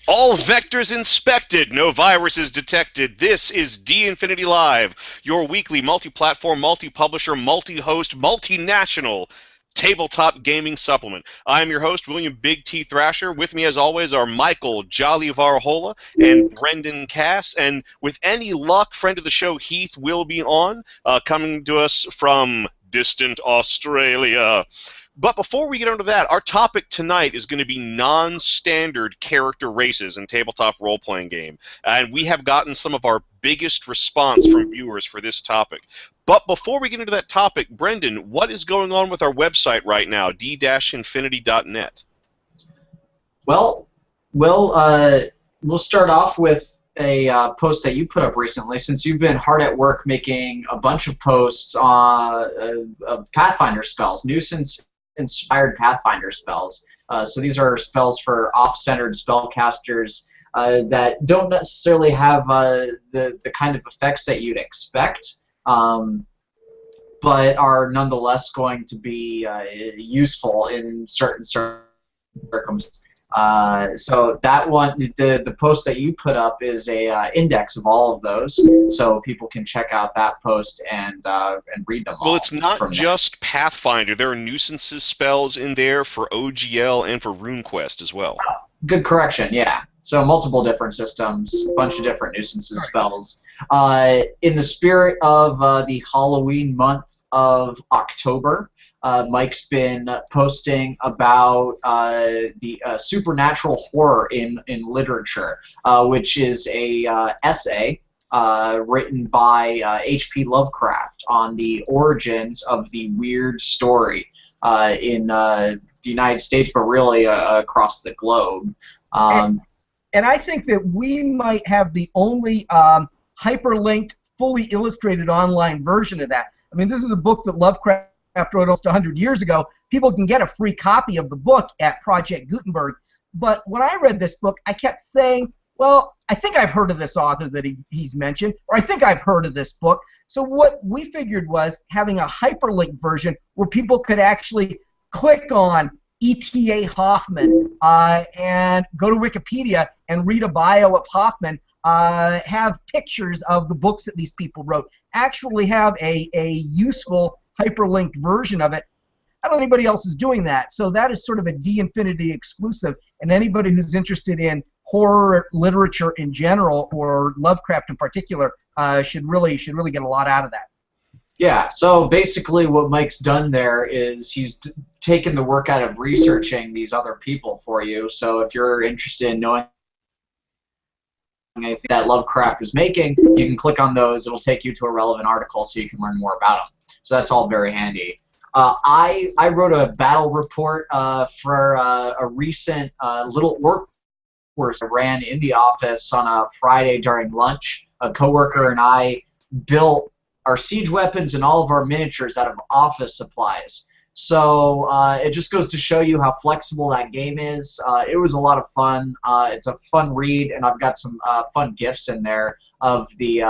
All vectors inspected, no viruses detected. This is D-Infinity Live, your weekly multi-platform, multi-publisher, multi-host, multinational tabletop gaming supplement. I'm your host, William Big T Thrasher. With me, as always, are Michael Jolly Varhola and Brendan Cass. And with any luck, friend of the show, Heath, will be on, coming to us from distant Australia. But before we get into that, our topic tonight is going to be non-standard character races in tabletop role-playing game. And we have gotten some of our biggest response from viewers for this topic. But before we get into that topic, Brendan, what is going on with our website right now, d-infinity.net? Well, we'll start off with a post that you put up recently, since you've been hard at work making a bunch of posts on Pathfinder spells, nuisance-inspired Pathfinder spells. So these are spells for off-centered spellcasters that don't necessarily have the kind of effects that you'd expect, but are nonetheless going to be useful in certain circumstances. So that one, the post that you put up is a index of all of those, so people can check out that post and read them all. Well, it's not just Pathfinder. There are nuisances spells in there for OGL and for RuneQuest as well. Good correction, yeah. So multiple different systems, a bunch of different nuisances spells. In the spirit of the Halloween month of October, Mike's been posting about the supernatural horror in literature, which is a essay written by H.P. Lovecraft on the origins of the weird story in the United States, but really across the globe. And I think that we might have the only hyperlinked, fully illustrated online version of that. I mean, this is a book that Lovecraft wrote almost 100 years ago. People can get a free copy of the book at Project Gutenberg. But when I read this book, I kept saying, well, I think I've heard of this author that he's mentioned, or I think I've heard of this book. So what we figured was having a hyperlink version where people could actually click on E.T.A. Hoffman and go to Wikipedia and read a bio of Hoffman, have pictures of the books that these people wrote, actually have a useful hyperlinked version of it. I don't know anybody else is doing that, so that is sort of a D-Infinity exclusive, and anybody who's interested in horror literature in general, or Lovecraft in particular, should really get a lot out of that. Yeah, so basically what Mike's done there is he's taken the work out of researching these other people for you. So if you're interested in knowing anything that Lovecraft was making, you can click on those. It'll take you to a relevant article so you can learn more about them. So that's all very handy. I wrote a battle report for a recent little orc course I ran in the office on a Friday during lunch. A coworker and I built our siege weapons and all of our miniatures out of office supplies. So it just goes to show you how flexible that game is. It was a lot of fun. It's a fun read, and I've got some fun GIFs in there of the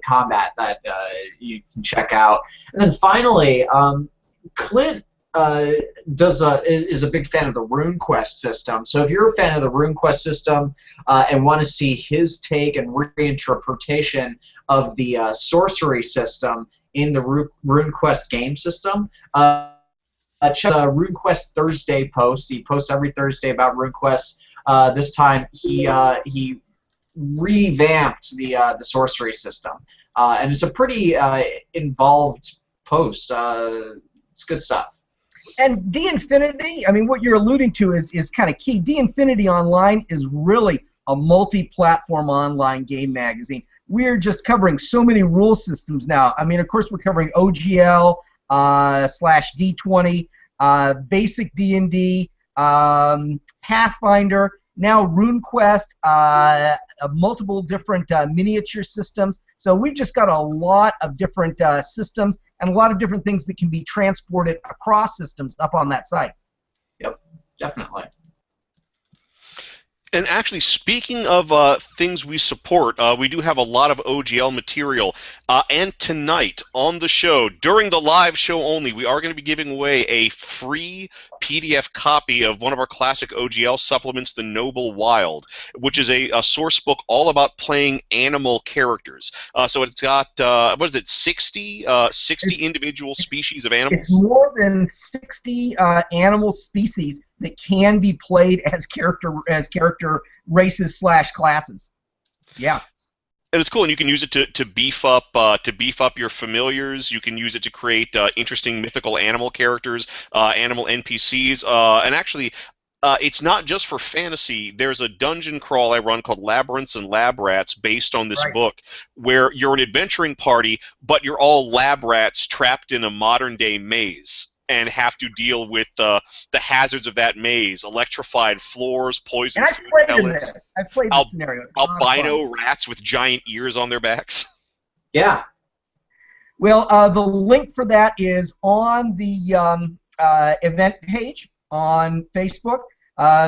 combat that you can check out. And then finally, Clint is a big fan of the RuneQuest system. So if you're a fan of the RuneQuest system and want to see his take and reinterpretation of the sorcery system in the RuneQuest game system, check the RuneQuest Thursday post. He posts every Thursday about RuneQuest. This time he revamped the sorcery system, and it's a pretty involved post. It's good stuff. And D-Infinity, I mean, what you're alluding to is kind of key. D-Infinity Online is really a multi-platform online game magazine. We're just covering so many rule systems now. I mean, of course, we're covering OGL, /D20, basic D&D, Pathfinder, now RuneQuest, multiple different miniature systems. So we've just got a lot of different systems and a lot of different things that can be transported across systems up on that site. Yep, definitely. And actually, speaking of things we support, we do have a lot of OGL material. And tonight on the show, during the live show only, we are going to be giving away a free PDF copy of one of our classic OGL supplements, The Noble Wild, which is a source book all about playing animal characters. So it's got, what is it, 60 individual species of animals? It's more than 60 animal species that can be played as character races / classes. Yeah. And it's cool, and you can use it to beef up your familiars. You can use it to create interesting mythical animal characters, animal NPCs, and actually, it's not just for fantasy. There's a dungeon crawl I run called Labyrinths and Lab Rats based on this book, where you're an adventuring party, but you're all lab rats trapped in a modern-day maze and have to deal with the hazards of that maze: electrified floors, poison food pellets, I've played this scenario. albino rats with giant ears on their backs. Yeah. Well, the link for that is on the event page on Facebook.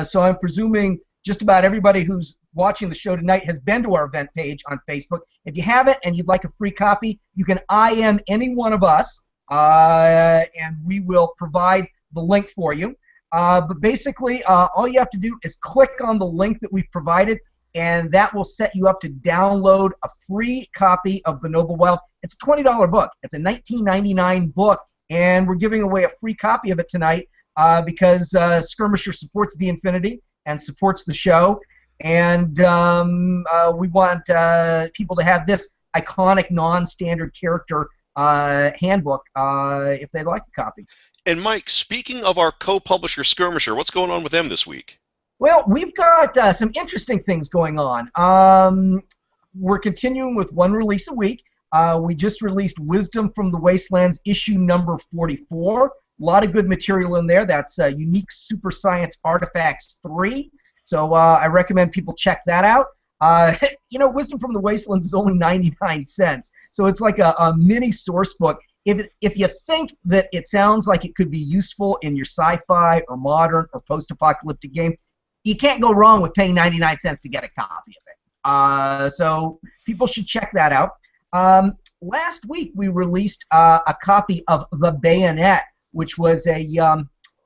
So I'm presuming just about everybody who's watching the show tonight has been to our event page on Facebook. If you haven't and you'd like a free copy, you can IM any one of us, and we will provide the link for you. But basically, all you have to do is click on the link that we've provided, and that will set you up to download a free copy of The Noble Wild. It's a $20 book. It's a $19.99 book, and we're giving away a free copy of it tonight because Skirmisher supports the Infinity and supports the show, and we want people to have this iconic non-standard character handbook if they'd like a copy. And Mike, speaking of our co-publisher Skirmisher, what's going on with them this week? Well, we've got some interesting things going on. We're continuing with one release a week. We just released Wisdom from the Wastelands issue number 44. A lot of good material in there. That's Unique Super Science Artifacts 3. So I recommend people check that out. Wisdom from the Wastelands is only 99 cents. So it's like a mini source book. If you think that it sounds like it could be useful in your sci-fi or modern or post-apocalyptic game, you can't go wrong with paying 99 cents to get a copy of it. So people should check that out. Last week we released a copy of The Bayonet, which was a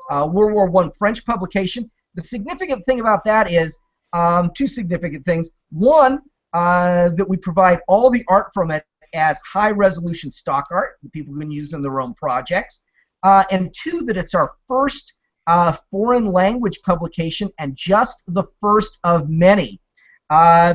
World War I French publication. The significant thing about that is two significant things. One, that we provide all the art from it as high-resolution stock art that people can use in their own projects. And two, that it's our first foreign language publication and just the first of many.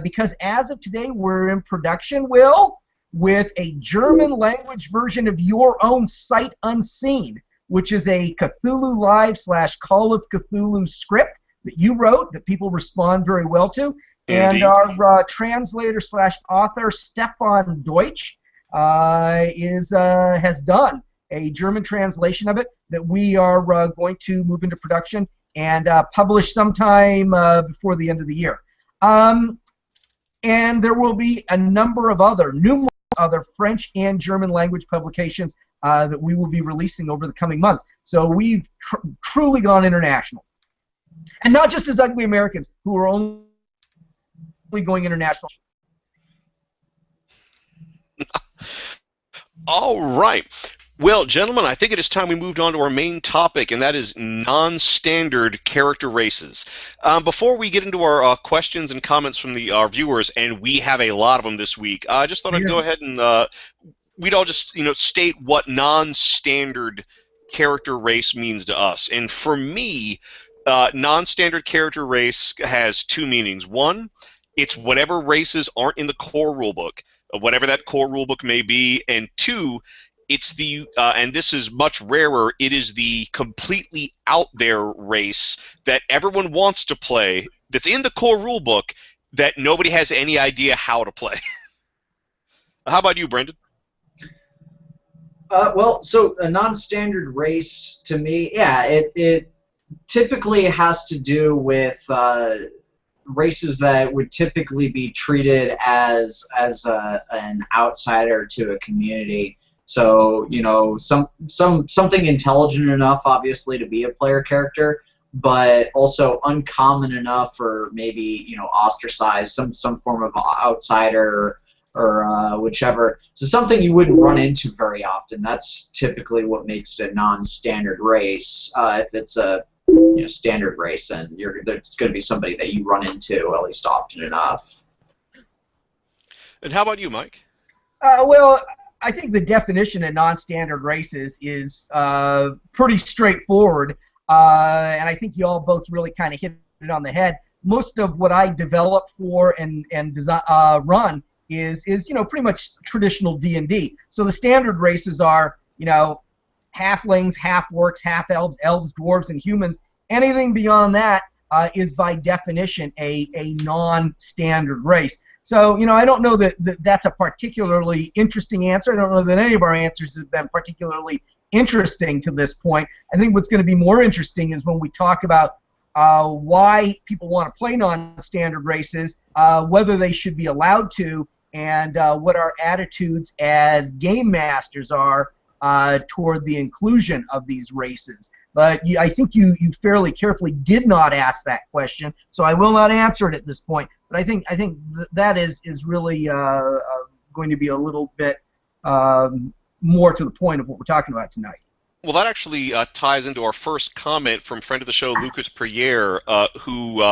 Because as of today, we're in production, Will, with a German language version of your own Sight Unseen, which is a Cthulhu Live / Call of Cthulhu script that you wrote that people respond very well to. Indeed. And our translator / author, Stefan Deutsch, has done a German translation of it that we are going to move into production and publish sometime before the end of the year. And there will be a number of numerous other French and German language publications that we will be releasing over the coming months. So we've truly gone international. And not just as Ugly Americans, who are only going international. All right. Well, gentlemen, I think it is time we moved on to our main topic, and that is non-standard character races. Before we get into our questions and comments from our viewers, and we have a lot of them this week, I just thought I'd go ahead and we'd all just state what non-standard character race means to us. And for me, non-standard character race has two meanings. One, it's whatever races aren't in the core rulebook, whatever that core rulebook may be. And two, it's the, and this is much rarer, it is the completely out there race that everyone wants to play, that's in the core rulebook, that nobody has any idea how to play. How about you, Brendan? Well, so a non-standard race, to me, yeah, it typically has to do with races that would typically be treated as an outsider to a community. So, something intelligent enough, obviously, to be a player character, but also uncommon enough, or maybe ostracized, some form of outsider, or whichever. So something you wouldn't run into very often. That's typically what makes it a non-standard race. If it's a standard race, and there's going to be somebody that you run into at least often enough. And how about you, Mike? Well, I think the definition of non-standard races is pretty straightforward, and I think you all both really kind of hit it on the head. Most of what I develop for and run is pretty much traditional D&D. So the standard races are halflings, half-orcs, half-elves, elves, dwarves, and humans. Anything beyond that is by definition a non-standard race. So, I don't know that that's a particularly interesting answer. I don't know that any of our answers have been particularly interesting to this point. I think what's going to be more interesting is when we talk about why people want to play non-standard races, whether they should be allowed to, and what our attitudes as game masters are toward the inclusion of these races. But I think you fairly carefully did not ask that question, so I will not answer it at this point. But I think that is really going to be a little bit more to the point of what we're talking about tonight. Well, that actually ties into our first comment from friend of the show, Lucas Perrier, who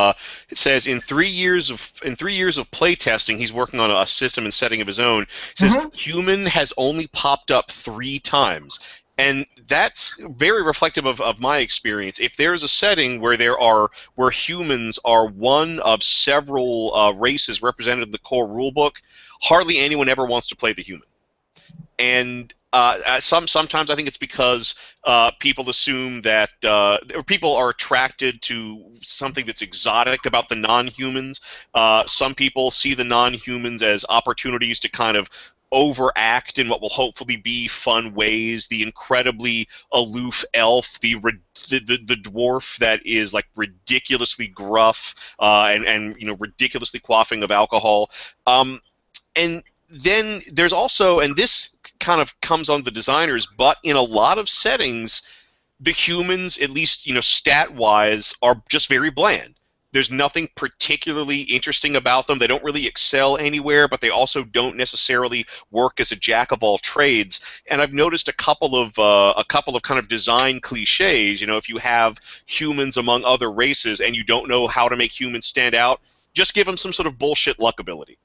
says in 3 years of play testing, he's working on a system and setting of his own. Says human has only popped up 3 times. And that's very reflective of my experience. If there's a setting where humans are one of several races represented in the core rulebook, hardly anyone ever wants to play the human. And sometimes I think it's because people assume that or people are attracted to something that's exotic about the non-humans. Some people see the non-humans as opportunities to kind of overact in what will hopefully be fun ways. The incredibly aloof elf, the dwarf that is like ridiculously gruff and ridiculously quaffing of alcohol. And then there's also, and this kind of comes on the designers, but in a lot of settings, the humans, at least stat-wise, are just very bland. There's nothing particularly interesting about them. They don't really excel anywhere, but they also don't necessarily work as a jack of all trades. And I've noticed a couple of kind of design cliches. If you have humans among other races and you don't know how to make humans stand out, just give them some sort of bullshit luck ability.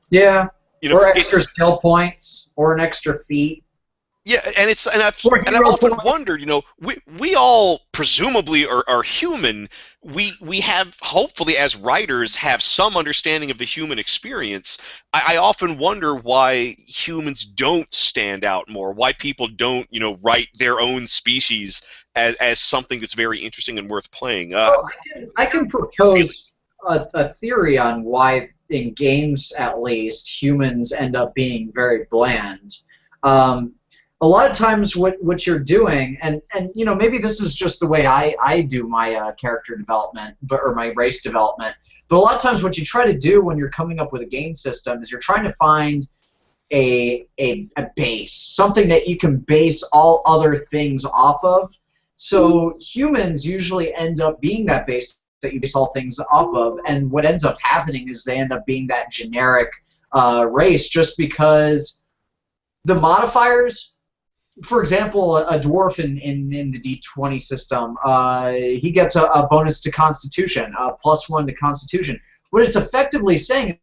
Yeah. Or extra skill points, or an extra feat. Yeah, and I've often wondered, we all presumably are human. We have, hopefully as writers, have some understanding of the human experience. I often wonder why humans don't stand out more, why people don't, write their own species as something that's very interesting and worth playing. I can propose a theory on why, in games at least, humans end up being very bland. A lot of times what you're doing, and maybe this is just the way I do my character development, or my race development, but a lot of times what you try to do when you're coming up with a game system is you're trying to find a base, something that you can base all other things off of. So humans usually end up being that base that you base all things off of, and what ends up happening is they end up being that generic race, just because the modifiers. For example, a dwarf in the D20 system, he gets a bonus to Constitution, +1 to Constitution. What it's effectively saying,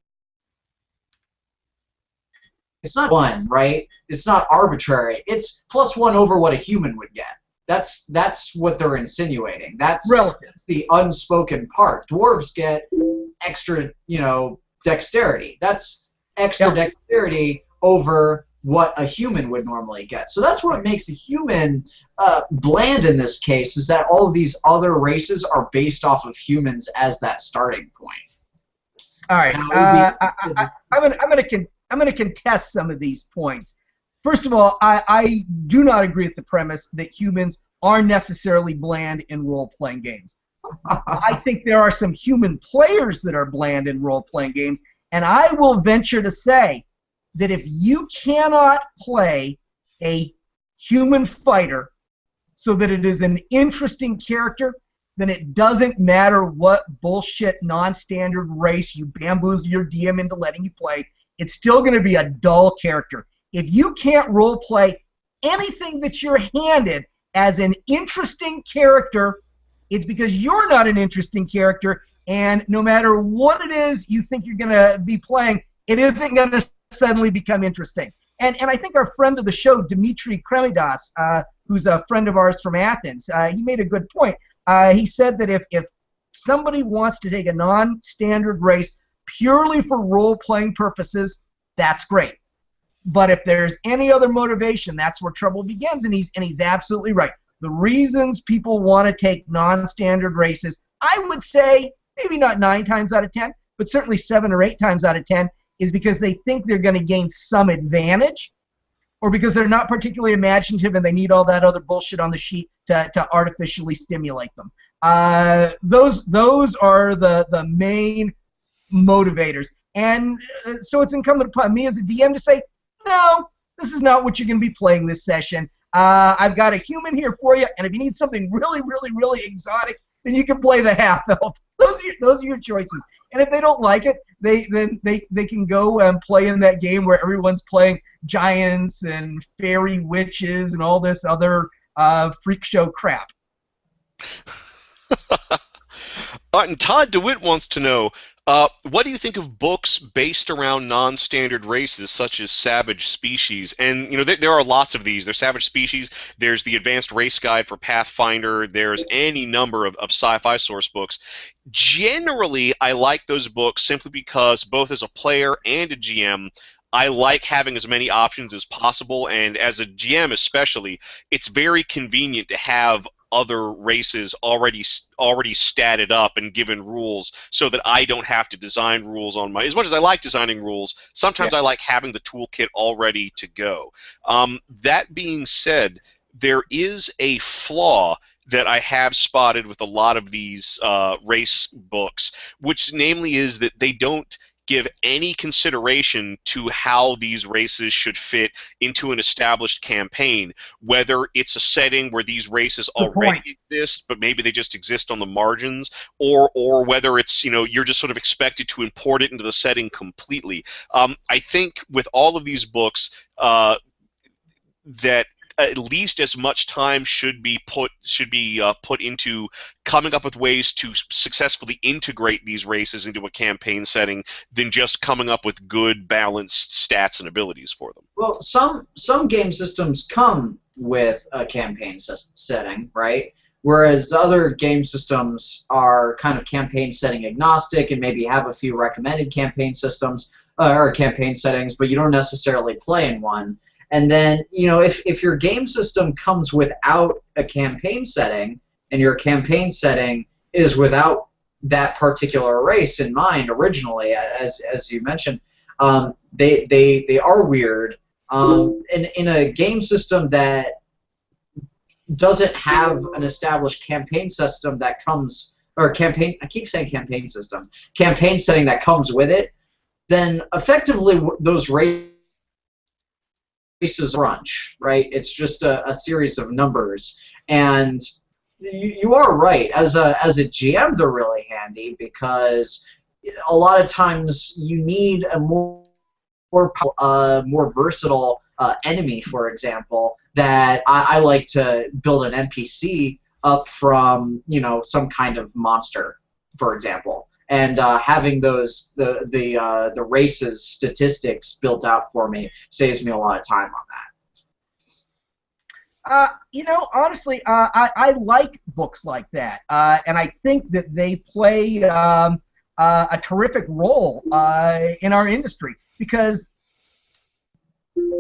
it's not one, right? It's not arbitrary. It's +1 over what a human would get. That's what they're insinuating. That's the unspoken part. Dwarves get extra, dexterity. That's extra dexterity over what a human would normally get. So that's what makes a human bland in this case, is that all of these other races are based off of humans as that starting point. All right, I'm going to contest some of these points. First of all, I do not agree with the premise that humans are necessarily bland in role-playing games. I think there are some human players that are bland in role-playing games, and I will venture to say that if you cannot play a human fighter so that it is an interesting character, then it doesn't matter what bullshit non-standard race you bamboozle your DM into letting you play. It's still going to be a dull character. If you can't role play anything that you're handed as an interesting character, it's because you're not an interesting character, and no matter what it is you think you're going to be playing, it isn't going to suddenly become interesting. And I think our friend of the show, Dimitri Kremidas, who's a friend of ours from Athens, he made a good point. He said that if somebody wants to take a non-standard race purely for role-playing purposes, that's great. But if there's any other motivation, that's where trouble begins, and he's absolutely right. The reasons people want to take non-standard races, I would say maybe not 9 times out of 10, but certainly 7 or 8 times out of 10, is because they think they're going to gain some advantage, or because they're not particularly imaginative and they need all that other bullshit on the sheet to artificially stimulate them. Those are the main motivators. And so it's incumbent upon me as a DM to say, no, this is not what you're going to be playing this session. I've got a human here for you, and if you need something really, really, really exotic, then you can play the half-elf. Those are your choices. And if they don't like it, they can go and play in that game where everyone's playing giants and fairy witches and all this other freak show crap. And Todd DeWitt wants to know, what do you think of books based around non-standard races such as Savage Species? And there are lots of these. There's Savage Species. There's the Advanced Race Guide for Pathfinder. There's any number of sci-fi source books. Generally, I like those books simply because both as a player and a GM, I like having as many options as possible. And as a GM especially, it's very convenient to have other races already statted up and given rules so that I don't have to design rules on my... As much as I like designing rules, sometimes I like having the toolkit all ready to go. That being said, there is a flaw that I have spotted with a lot of these race books, which namely is that they don't give any consideration to how these races should fit into an established campaign, whether it's a setting where these races already exist, but maybe they just exist on the margins, or whether it's, you're just sort of expected to import it into the setting completely. I think with all of these books, that at least as much time should be put into coming up with ways to successfully integrate these races into a campaign setting than just coming up with good balanced stats and abilities for them. Well, some game systems come with a campaign setting, right? Whereas other game systems are kind of campaign setting agnostic and maybe have a few recommended campaign systems or campaign settings, but you don't necessarily play in one. And then, if your game system comes without a campaign setting, and your campaign setting is without that particular race in mind originally, as you mentioned, they are weird. In a game system that doesn't have an established campaign system that comes, or campaign, I keep saying campaign system, campaign setting that comes with it, then effectively those races brunch, right? It's just a series of numbers, and you are right. As a GM, they're really handy because a lot of times you need a more versatile enemy, for example. That I like to build an NPC up from some kind of monster, for example. And having the races statistics built out for me saves me a lot of time on that. Honestly, I like books like that, and I think that they play a terrific role in our industry because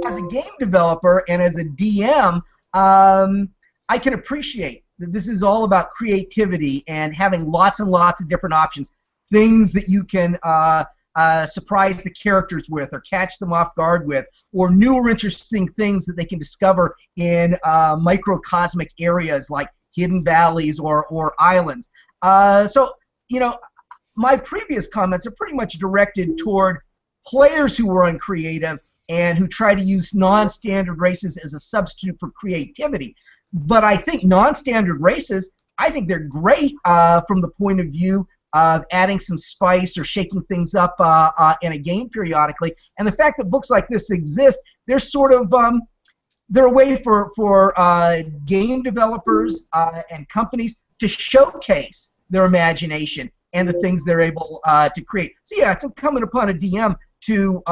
as a game developer and as a DM, I can appreciate that this is all about creativity and having lots and lots of different options. Things that you can surprise the characters with or catch them off guard with, or new or interesting things that they can discover in microcosmic areas like hidden valleys or islands. So, my previous comments are pretty much directed toward players who were uncreative and who try to use non-standard races as a substitute for creativity. But I think non-standard races, I think they're great from the point of view of adding some spice or shaking things up in a game periodically. And the fact that books like this exist, they're sort of they're a way for game developers and companies to showcase their imagination and the things they're able to create. So yeah, it's incumbent upon a DM to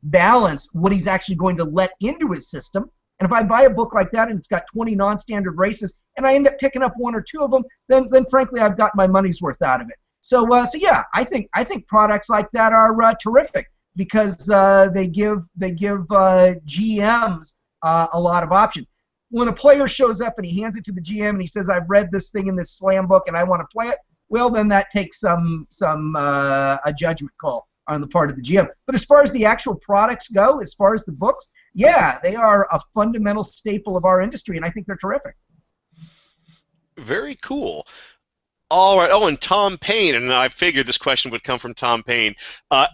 balance what he's actually going to let into his system. And if I buy a book like that and it's got 20 non-standard races, and I end up picking up one or two of them, then frankly I've got my money's worth out of it. So yeah, I think products like that are terrific because they give GMs a lot of options. When a player shows up and he hands it to the GM and he says, "I've read this thing in this slam book and I want to play it," well, then that takes a judgment call on the part of the GM. But as far as the actual products go, as far as the books, yeah, they are a fundamental staple of our industry, and I think they're terrific. Very cool. All right. Oh, and Tom Payne, and I figured this question would come from Tom Payne.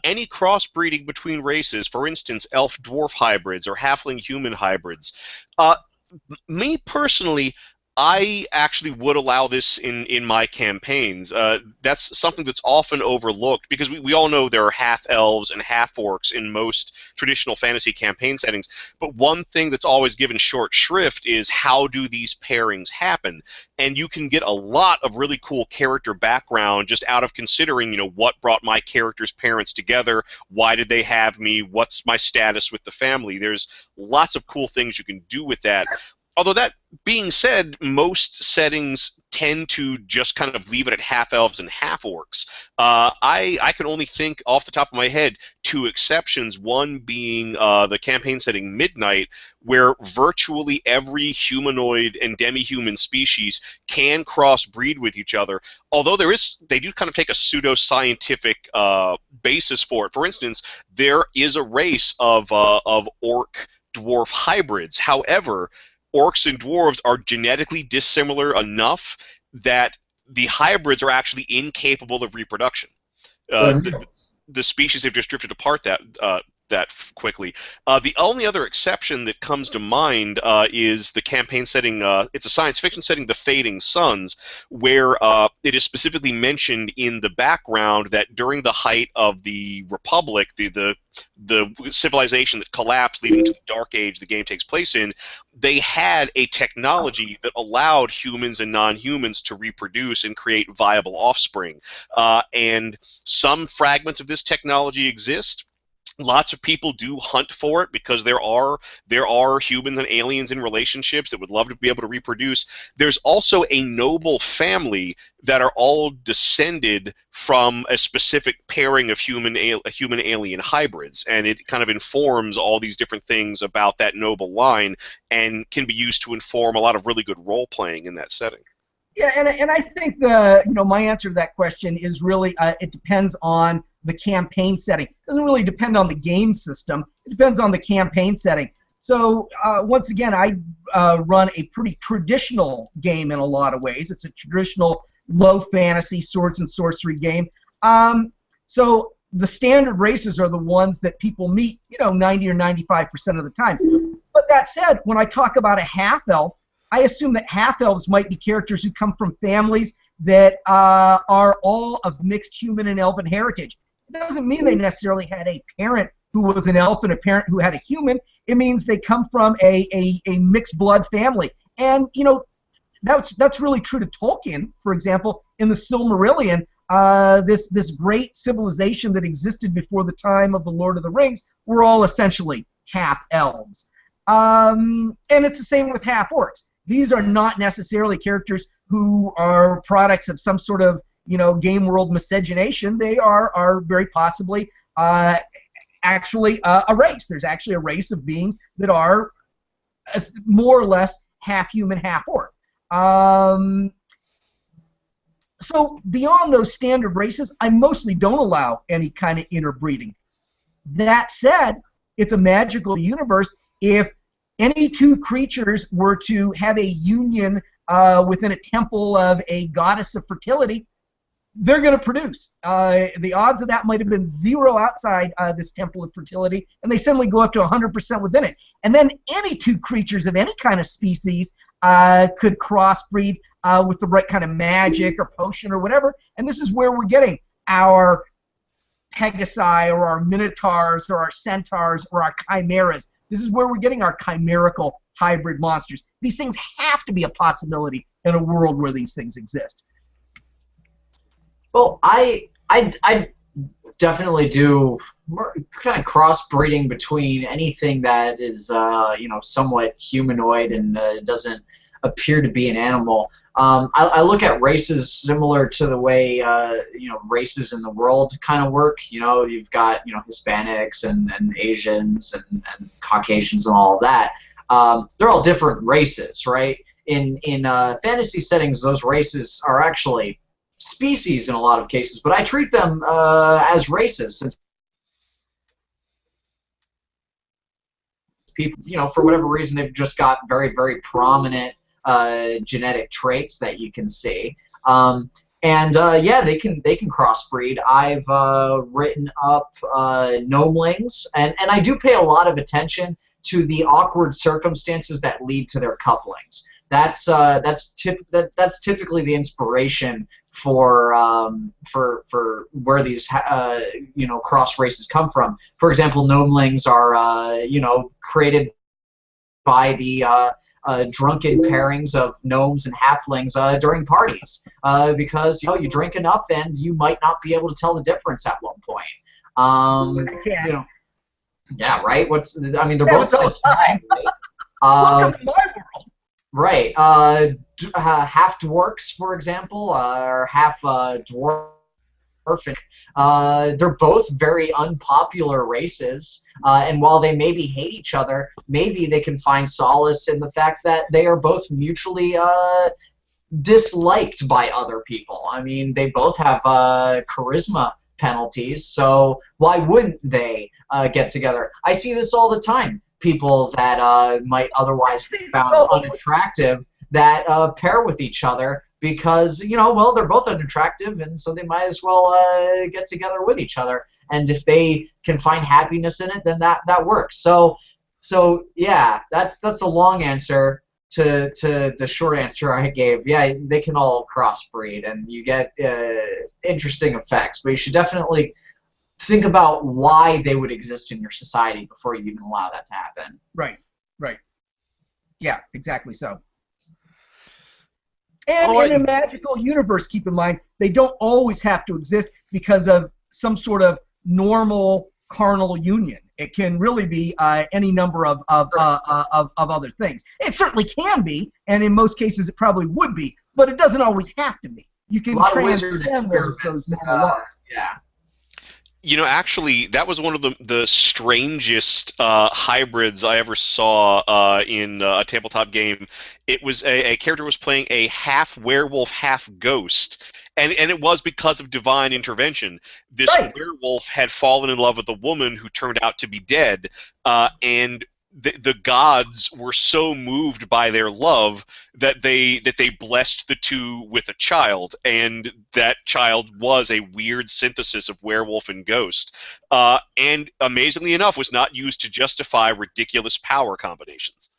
Any crossbreeding between races, for instance, elf-dwarf hybrids or halfling-human hybrids? Me personally, I actually would allow this in my campaigns. That's something that's often overlooked because we all know there are half-elves and half-orcs in most traditional fantasy campaign settings, but one thing that's always given short shrift is how do these pairings happen? And you can get a lot of really cool character background just out of considering, you know, what brought my character's parents together, why did they have me, what's my status with the family. There's lots of cool things you can do with that. Although that being said, most settings tend to just kind of leave it at half-elves and half-orcs. I can only think off the top of my head two exceptions, one being the campaign setting Midnight, where virtually every humanoid and demi-human species can crossbreed with each other, although they do kind of take a pseudo-scientific basis for it. For instance, there is a race of orc-dwarf hybrids. However, orcs and dwarves are genetically dissimilar enough that the hybrids are actually incapable of reproduction. The species have just drifted apart that quickly. The only other exception that comes to mind is the campaign setting, it's a science fiction setting, The Fading Suns, where it is specifically mentioned in the background that during the height of the Republic, the civilization that collapsed leading to the Dark Age the game takes place in, they had a technology that allowed humans and non-humans to reproduce and create viable offspring. And some fragments of this technology exist. Lots of people do hunt for it because there are humans and aliens in relationships that would love to be able to reproduce. There's also a noble family that are all descended from a specific pairing of human-alien hybrids, and it kind of informs all these different things about that noble line and can be used to inform a lot of really good role-playing in that setting. Yeah, and I think my answer to that question is really it depends on the campaign setting. It doesn't really depend on the game system. It depends on the campaign setting. So once again, I run a pretty traditional game in a lot of ways. It's a traditional low fantasy swords and sorcery game. So the standard races are the ones that people meet, 90 or 95% of the time. But that said, when I talk about a half-elf, I assume that half-elves might be characters who come from families that are all of mixed human and elven heritage. It doesn't mean they necessarily had a parent who was an elf and a parent who had a human. It means they come from a mixed blood family. And, that's really true to Tolkien, for example, in the Silmarillion. This great civilization that existed before the time of the Lord of the Rings were all essentially half-elves. And it's the same with half-orcs. These are not necessarily characters who are products of some sort of game world miscegenation. They are very possibly actually a race. There's actually a race of beings that are more or less half human, half orc. So beyond those standard races, I mostly don't allow any kind of interbreeding. That said, it's a magical universe. If any two creatures were to have a union within a temple of a goddess of fertility, they're going to produce. The odds of that might have been 0 outside this temple of fertility, and they suddenly go up to 100% within it. And then any two creatures of any kind of species could crossbreed with the right kind of magic or potion or whatever. And this is where we're getting our Pegasi or our Minotaurs or our Centaurs or our Chimeras. This is where we're getting our chimerical hybrid monsters. These things have to be a possibility in a world where these things exist. Well, I definitely do kind of crossbreeding between anything that is somewhat humanoid and doesn't appear to be an animal. I look at races similar to the way races in the world kind of work. You've got Hispanics and Asians and Caucasians and all of that. They're all different races, right? In fantasy settings, those races are actually species in a lot of cases, but I treat them as races, since people, for whatever reason, they've just got very, very prominent genetic traits that you can see. Yeah, they can crossbreed. I've written up gnomelings, and I do pay a lot of attention to the awkward circumstances that lead to their couplings. That's typically the inspiration for where these cross races come from. For example, gnomelings are created by the drunken pairings of gnomes and halflings during parties, because you drink enough and you might not be able to tell the difference at one point. Yeah, right. They're both so small, right? Welcome to my world. Right. Half dwarfs, for example, or half dwarf. They're both very unpopular races, and while they maybe hate each other, maybe they can find solace in the fact that they are both mutually disliked by other people. They both have charisma penalties, so why wouldn't they get together? I see this all the time. People that might otherwise be found unattractive that pair with each other because, they're both unattractive, and so they might as well get together with each other. And if they can find happiness in it, then that works. So yeah, that's a long answer to the short answer I gave. Yeah, they can all crossbreed, and you get interesting effects, but you should definitely think about why they would exist in your society before you even allow that to happen. Right. Yeah, exactly so. And in a magical universe, keep in mind, they don't always have to exist because of some sort of normal carnal union. It can really be any number of other things. It certainly can be, and in most cases it probably would be, but it doesn't always have to be. You can transcend those normal laws. Yeah. Actually, that was one of the strangest hybrids I ever saw in a tabletop game. It was a character was playing a half werewolf, half ghost, and it was because of divine intervention. This werewolf had fallen in love with a woman who turned out to be dead, and the gods were so moved by their love that they blessed the two with a child, and that child was a weird synthesis of werewolf and ghost, and amazingly enough was not used to justify ridiculous power combinations.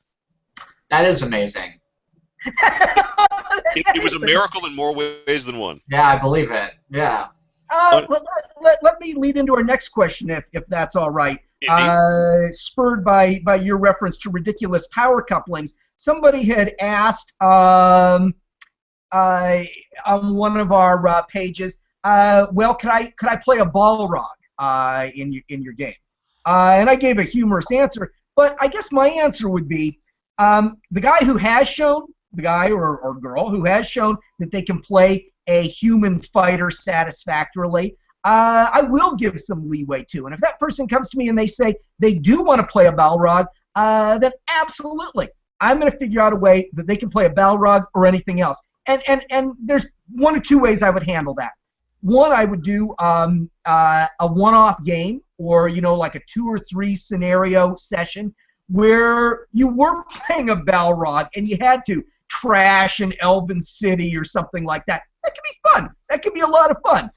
That is amazing. It was a miracle in more ways than one. Yeah, I believe it. Yeah. Let me lead into our next question, if that's all right. Spurred by your reference to ridiculous power couplings, somebody had asked on one of our pages, well, could I play a Balrog in your game? And I gave a humorous answer, but I guess my answer would be the guy who has shown, the guy or girl who has shown that they can play a human fighter satisfactorily, I will give some leeway to. And if that person comes to me and they say they do want to play a Balrog, then absolutely, I'm going to figure out a way that they can play a Balrog or anything else. And there's one or two ways I would handle that. One, I would do a one-off game, or like a 2 or 3 scenario session where you were playing a Balrog and you had to trash an elven city or something like that. That could be fun. That could be a lot of fun.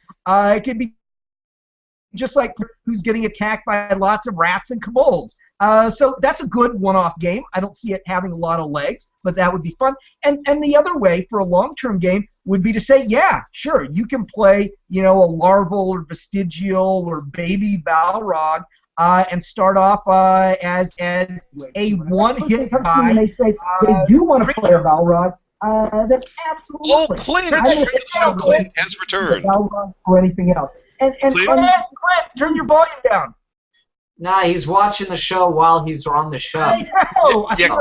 It could be just like who's getting attacked by lots of rats and kobolds. So that's a good one-off game. I don't see it having a lot of legs, but that would be fun. And the other way for a long-term game would be to say, yeah, sure, you can play, a larval or vestigial or baby Balrog and start off as a one-hit guy. When they say they do want to play a Balrog, that's absolutely. Oh, Clint has returned. Balrog or anything else. And Clint, turn your volume down. Nah, he's watching the show while he's on the show. I know. Yeah,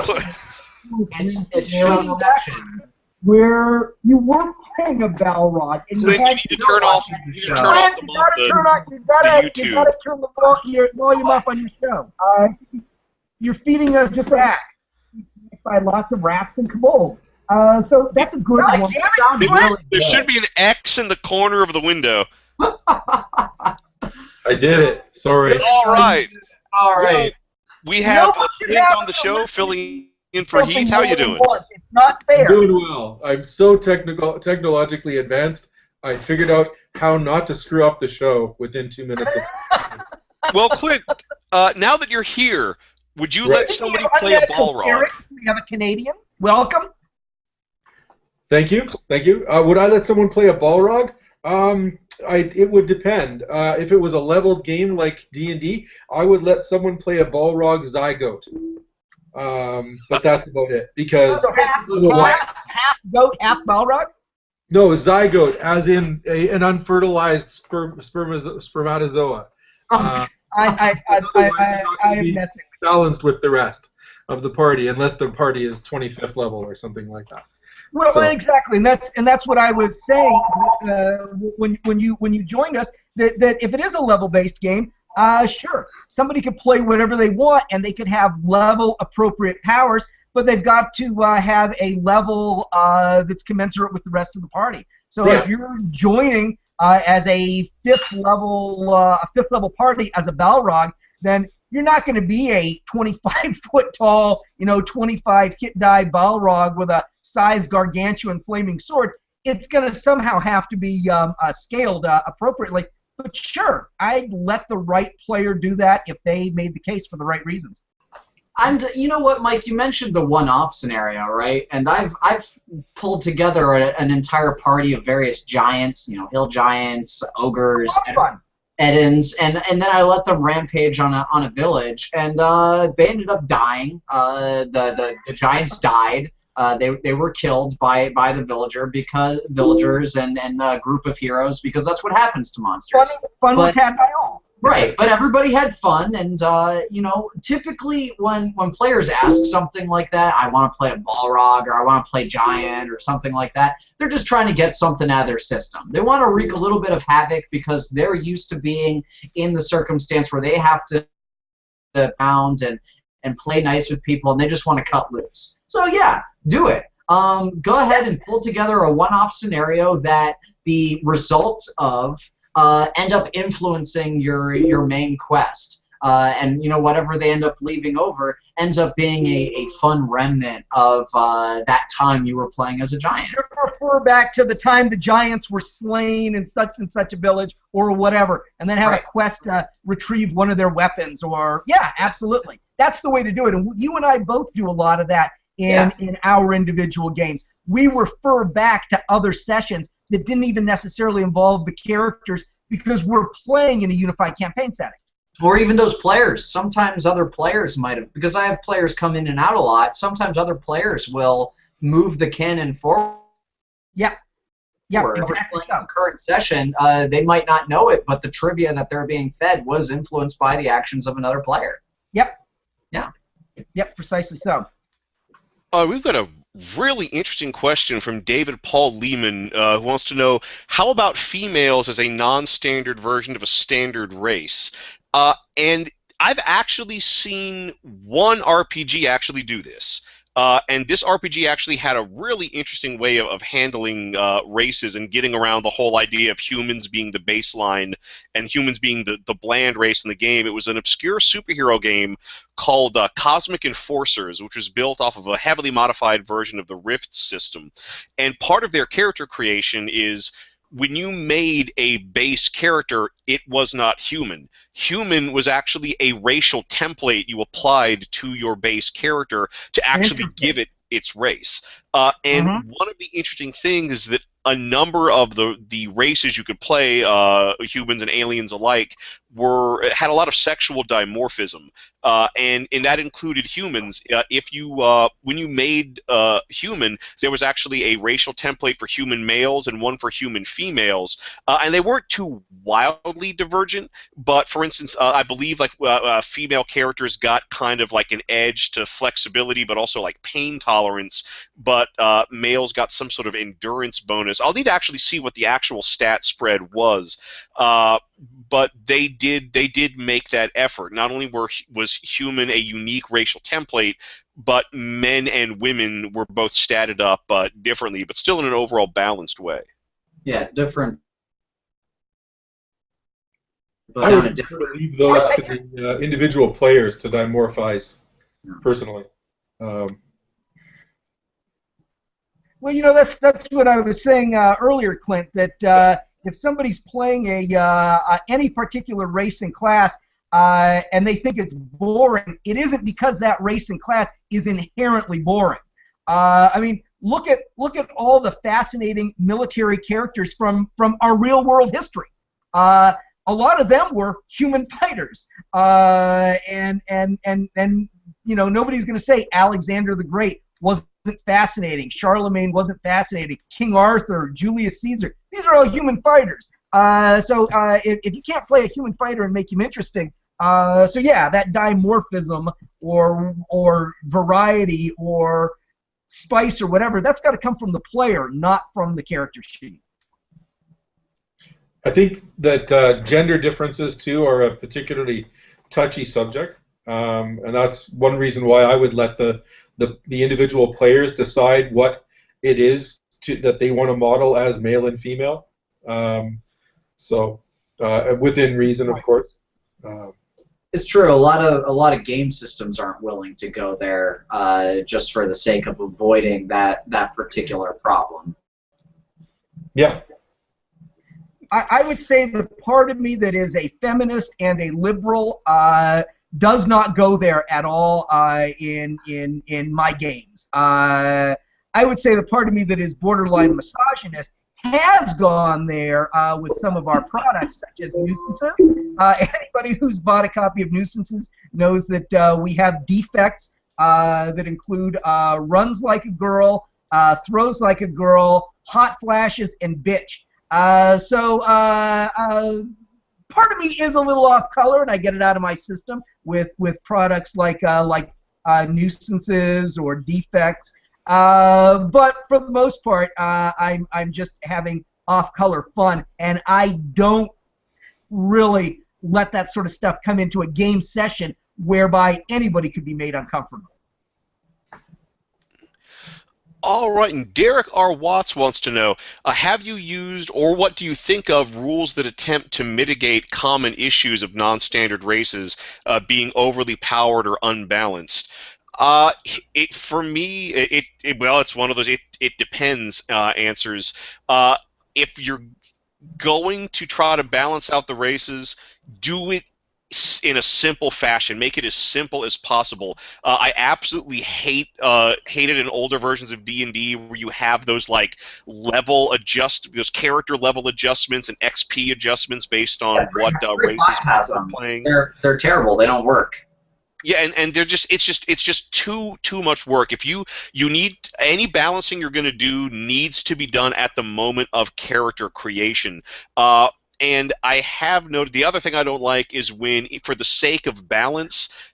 It's showception. Where you were playing a Balrog and Clint, you had you need to turn off. You need to turn off You gotta turn the volume up on your show. You're feeding us back by lots of rats and kobolds. So that's a good one. There should be an X in the corner of the window. I did it. Sorry. All right. Well, we have Clint on the show filling in for Heath. How you doing? It's not fair. I'm doing well. I'm so technologically advanced. I figured out how not to screw up the show within 2 minutes. Well, Clint, now that you're here, would you let somebody play a Balrog? We have a Canadian. Welcome. Thank you. Would I let someone play a Balrog? It would depend. If it was a leveled game like D&D, I would let someone play a Balrog Zygote. But that's about it. Because half goat, half Balrog? No, zygote, as in an unfertilized spermatozoa. I am messing. Balanced with the rest of the party, unless the party is 25th level or something like that. Well, so. Exactly, and that's what I was saying when you joined us. That if it is a level-based game, sure, somebody could play whatever they want, and they could have level-appropriate powers, but they've got to have a level that's commensurate with the rest of the party. So if you're joining as a fifth level party as a Balrog, then you're not going to be a 25-foot tall, 25 hit die Balrog with a size gargantuan flaming sword. It's going to somehow have to be scaled appropriately. But sure, I'd let the right player do that if they made the case for the right reasons. And you know what, Mike? You mentioned the one-off scenario, right? And I've pulled together an entire party of various giants, hill giants, ogres, Edens, and then I let them rampage on a village, and they ended up dying. The giants died. They were killed by the villagers and a group of heroes, because that's what happens to monsters. Fun was had by all. Right, but everybody had fun, and typically when players ask something like that, I want to play a Balrog or I want to play Giant or something like that, they're just trying to get something out of their system. They want to wreak a little bit of havoc because they're used to being in the circumstance where they have to bound and play nice with people, and they just want to cut loose. So yeah, do it. Go ahead and pull together a one-off scenario that the results of end up influencing your main quest, and whatever they end up leaving over ends up being a fun remnant of that time you were playing as a giant. Refer back to the time the giants were slain in such and such a village or whatever, and then have a quest to retrieve one of their weapons. Or absolutely, that's the way to do it. And you and I both do a lot of that in our individual games. We refer back to other sessions that didn't even necessarily involve the characters because we're playing in a unified campaign setting. Or even those players. Sometimes other players might have, because I have players come in and out a lot, sometimes other players will move the canon forward. Yeah, exactly. In the current session, they might not know it, but the trivia that they're being fed was influenced by the actions of another player. Yep, precisely so. We've got a really interesting question from David Paul Lehman, who wants to know, how about females as a non-standard version of a standard race? And I've actually seen one RPG actually do this. And this RPG actually had a really interesting way of handling races and getting around the whole idea of humans being the baseline and humans being the bland race in the game. It was an obscure superhero game called Cosmic Enforcers, which was built off of a heavily modified version of the Rift system. And part of their character creation is when you made a base character, it was not human. Human was actually a racial template you applied to your base character to actually give it its race. And one of the interesting things is that a number of the races you could play, humans and aliens alike, had a lot of sexual dimorphism, and that included humans. When you made human, there was actually a racial template for human males and one for human females, and they weren't too wildly divergent. But for instance, I believe like female characters got kind of like an edge to flexibility, but also like pain tolerance. But males got some sort of endurance bonus. I'll need to actually see what the actual stat spread was. But they did make that effort. Not only was human a unique racial template, but men and women were both statted up differently, but still in an overall balanced way. Yeah, different. I would leave those to the individual players to dimorphize, personally. Well, you know, that's what I was saying earlier, Clint, that if somebody's playing any particular race and class and they think it's boring, it isn't because that race and class is inherently boring. I mean, look at all the fascinating military characters from our real world history. A lot of them were human fighters, and you know, nobody's going to say Alexander the Great wasn't fascinating, Charlemagne wasn't fascinating, King Arthur, Julius Caesar. These are all human fighters. So if you can't play a human fighter and make him interesting, so yeah, that dimorphism or variety or spice or whatever, that's got to come from the player, not from the character sheet. I think that gender differences too are a particularly touchy subject, and that's one reason why I would let the individual players decide what it is that they want to model as male and female. So within reason, of course. It's true. A lot of game systems aren't willing to go there just for the sake of avoiding that particular problem. Yeah. I would say the part of me that is a feminist and a liberal does not go there at all in my games. I would say the part of me that is borderline misogynist has gone there with some of our products, such as Nuisances. Anybody who's bought a copy of Nuisances knows that we have defects that include runs like a girl, throws like a girl, hot flashes, and bitch. So part of me is a little off color, and I get it out of my system with products like Nuisances or defects. But for the most part, I'm just having off-color fun, and I don't really let that sort of stuff come into a game session whereby anybody could be made uncomfortable. All right, and Derek R. Watts wants to know, have you used, or what do you think of, rules that attempt to mitigate common issues of non-standard races being overly powered or unbalanced? For me, well, it's one of those it depends answers. If you're going to try to balance out the races, do it in a simple fashion. Make it as simple as possible. I absolutely hated in older versions of D&D where you have those like those character level adjustments and XP adjustments based on what races are playing. They're terrible. They don't work. Yeah, and they're just it's just too much work. If you need any balancing you're going to do needs to be done at the moment of character creation. And I have noted the other thing I don't like is when, for the sake of balance,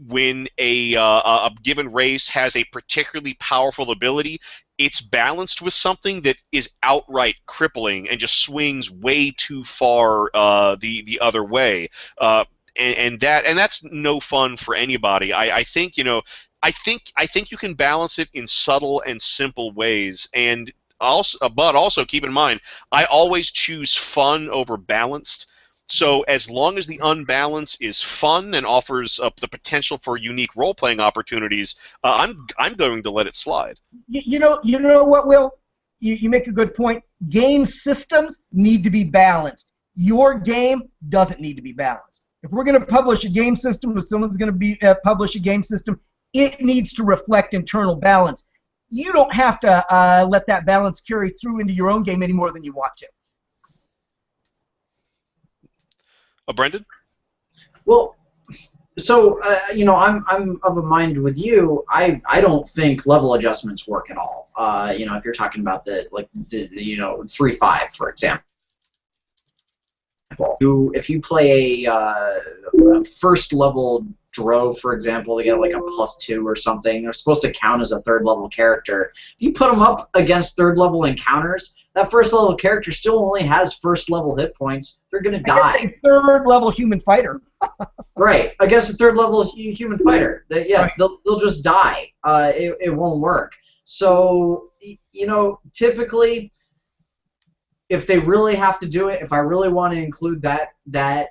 when a given race has a particularly powerful ability, it's balanced with something that is outright crippling and just swings way too far the other way. And that's no fun for anybody. I think I think you can balance it in subtle and simple ways, but also keep in mind, I always choose fun over balanced. So as long as the unbalance is fun and offers the potential for unique role-playing opportunities, I'm going to let it slide. You know what, Will? You make a good point. game systems need to be balanced. Your game doesn't need to be balanced. If we're going to publish a game system, if someone's going to publish a game system, it needs to reflect internal balance. You don't have to let that balance carry through into your own game any more than you want to. Brendan? Well, so you know, I'm of a mind with you. I don't think level adjustments work at all. You know, if you're talking about the 3-5, for example. If you play a first level Drow, for example, they get like a +2 or something. They're supposed to count as a third level character. If you put them up against third level encounters, that first level character still only has first level hit points. They're gonna die. A third level human fighter. Right, against a third level human fighter. Right. They'll just die. It won't work. So, you know, typically, if they really have to do it, if I really want to include that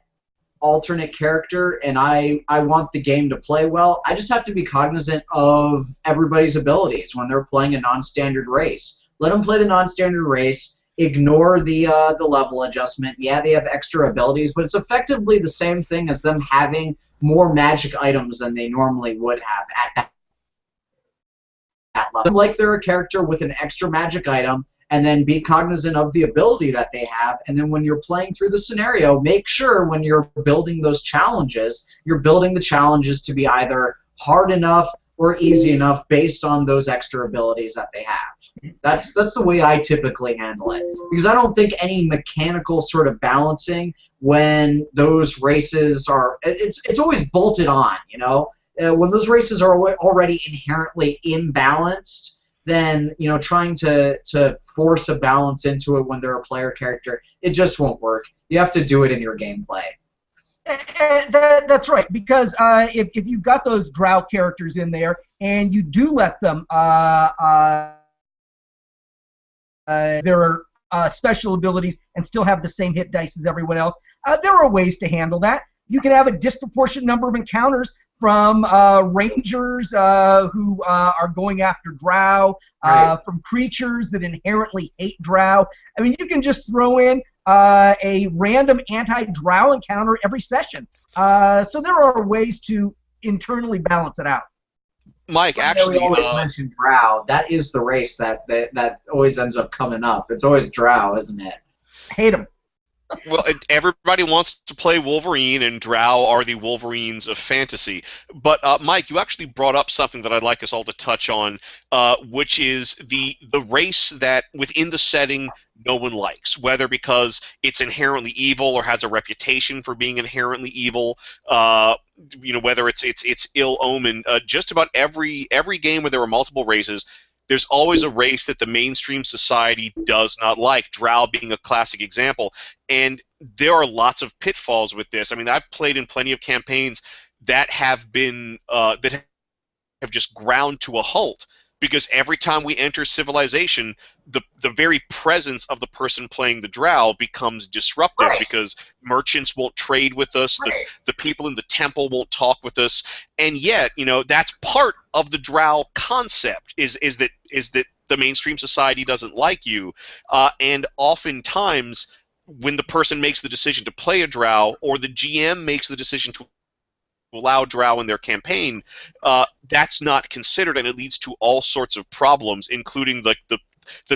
alternate character and I want the game to play well, I just have to be cognizant of everybody's abilities when they're playing a non-standard race. Let them play the non-standard race. Ignore the level adjustment. Yeah, they have extra abilities, but it's effectively the same thing as them having more magic items than they normally would have at that level. Like they're a character with an extra magic item, and then be cognizant of the ability that they have, and then when you're playing through the scenario, make sure when you're building those challenges, you're building the challenges to be either hard enough or easy enough based on those extra abilities that they have. That's the way I typically handle it, because I don't think any mechanical sort of balancing when those races are, it's always bolted on, you know? When those races are already inherently imbalanced, then, you know, trying to force a balance into it when they're a player character, it just won't work. You have to do it in your gameplay. That's right, because if you've got those Drow characters in there and you do let them their special abilities and still have the same hit dice as everyone else, there are ways to handle that. You can have a disproportionate number of encounters from rangers who are going after Drow, Right. from creatures that inherently hate Drow. I mean, you can just throw in a random anti-Drow encounter every session. So there are ways to internally balance it out. Mike, actually, we always mention Drow. That is the race that always ends up coming up. It's always Drow, isn't it? Hate them. well, everybody wants to play Wolverine, and Drow are the Wolverines of fantasy. But Mike, you actually brought up something that I'd like us all to touch on, which is the race that within the setting no one likes, whether because it's inherently evil or has a reputation for being inherently evil. You know, whether it's ill omen. Just about every game where there are multiple races, there's always a race that the mainstream society does not like, Drow being a classic example. And there are lots of pitfalls with this. I mean, I've played in plenty of campaigns that have been that have just ground to a halt, because every time we enter civilization, the very presence of the person playing the Drow becomes disruptive, Right. because merchants won't trade with us, Right. the people in the temple won't talk with us, and yet, you know, that's part of the Drow concept, is that the mainstream society doesn't like you, and oftentimes when the person makes the decision to play a Drow, or the GM makes the decision to allow Drow in their campaign, that's not considered, and it leads to all sorts of problems, including like the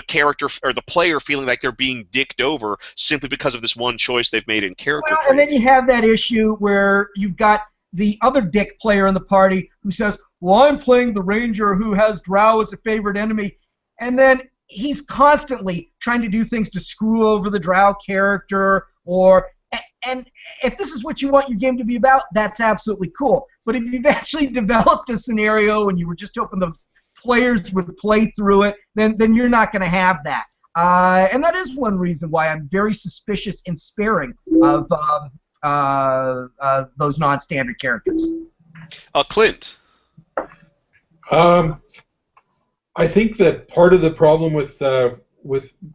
character or the player feeling like they're being dicked over simply because of this one choice they've made in character. Well, and then you have that issue where you've got the other dick player in the party who says, well, I'm playing the ranger who has Drow as a favorite enemy, and then he's constantly trying to do things to screw over the Drow character, and if this is what you want your game to be about, that's absolutely cool. But if you've actually developed a scenario and you were just hoping the players would play through it, then you're not going to have that. And that is one reason why I'm very suspicious and sparing of those non-standard characters. Clint. I think that part of the problem with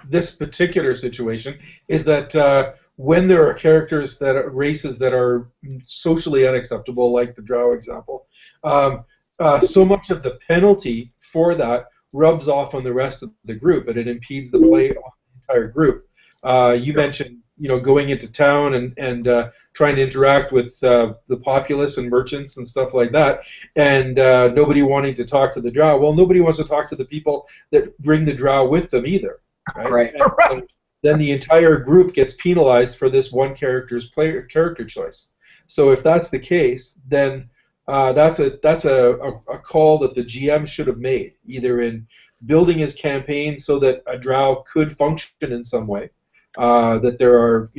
this particular situation is that when there are characters races that are socially unacceptable, like the Drow example, so much of the penalty for that rubs off on the rest of the group, and it impedes the play of the entire group. You mentioned, going into town and trying to interact with the populace and merchants and stuff like that, and nobody wanting to talk to the drow. Well, nobody wants to talk to the people that bring the drow with them either, right? And then the entire group gets penalized for this one character's character choice. So if that's the case, then that's a call that the GM should have made, either in building his campaign so that a drow could function in some way, that there are,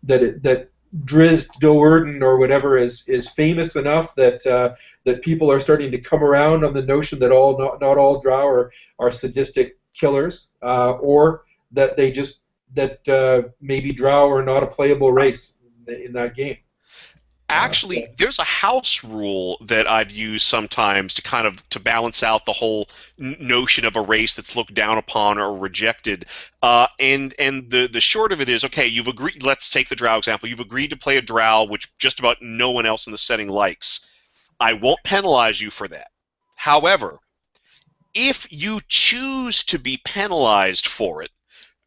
that Driz Doerden or whatever is famous enough that that people are starting to come around on the notion that not all drow are sadistic killers, or that they just maybe drow are not a playable race in that game. Actually, there's a house rule that I've used sometimes to balance out the whole notion of a race that's looked down upon or rejected. And the short of it is, okay, you've agreed. Let's take the drow example. You've agreed to play a drow, which just about no one else in the setting likes. I won't penalize you for that. However, if you choose to be penalized for it,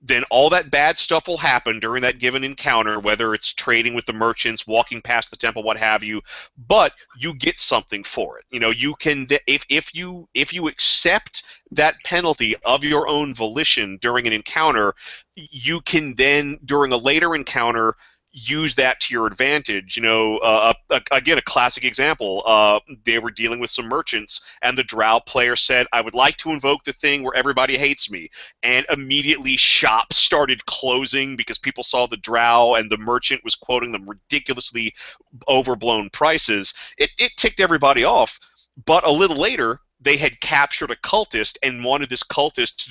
then all that bad stuff will happen during that given encounter, whether it's trading with the merchants, walking past the temple, what have you. But you get something for it. You can, if you accept that penalty of your own volition during an encounter, you can then, during a later encounter, use that to your advantage. Again, a classic example. They were dealing with some merchants, and the drow player said, "I would like to invoke the thing where everybody hates me," and immediately shops started closing because people saw the drow, and the merchant was quoting them ridiculously overblown prices. It ticked everybody off, but a little later, they had captured a cultist and wanted this cultist to